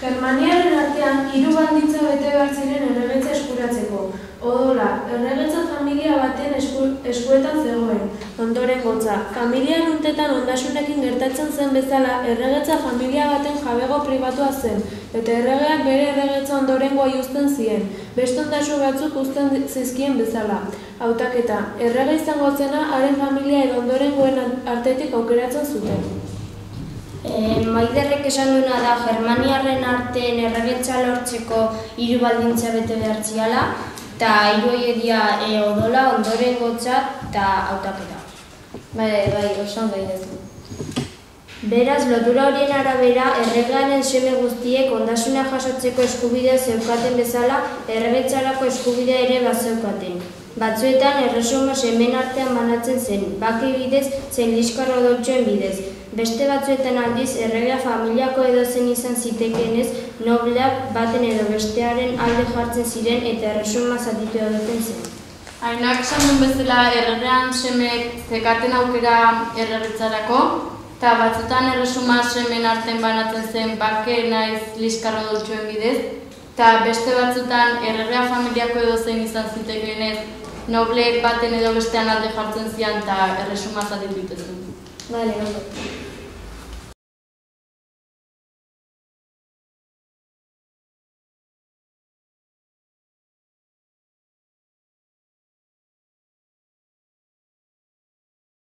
Germaniaren artean, 3 baldintza bete behar ziren erregetza eskuratzeko. Odola, erregetza familia baten eskuetan zegoen. Ondorengotza, familia urtetan ondasunekin gertatzen zen bezala, erregetza familia baten jabego pribatua zen, eta erregeak bere erregetza ondorengoa uzten zien, beste ondasu batzuk uzten zizkien bezala. Hautaketa, errege izango zena, haren familia edo ondorengoen artetik aukeratzen zuten. Maiderrek esan duena da Germaniarren artean erregetza lortzeko 3 baldintza bete behar ziala, eta 3 horiek dira odola, ondorengotza eta hautaketa. Bai, oso ondo idezu. Beraz, lotura horien arabera, erregearen seme guztiek ondasuna jasotzeko eskubidea zeukaten bezala, erregetzarako eskubidea ere bazeukaten. Batzuetan, erresuma semeen artean banatzen zen, bake bidez, zein liskarro odoltxoen bidez. Beste batzuetan aldiz, erregea familiako edozen izan zitekeenez, nobleak baten edo bestearen alde jartzen ziren eta erresuma zatitu edoten zen. Ainak esan duen bezala erregean semeek zekaten aukera erregetzarako, eta batzutan erresuma semeen artean banatzen zen bake naiz liskarro odoltxoen bidez, eta beste batzutan erregea familiako edozen izan zitekeenez, nobleek baten edo bestean alde jartzen zian eta erresuma zatitu iten zen. Bale, ondo.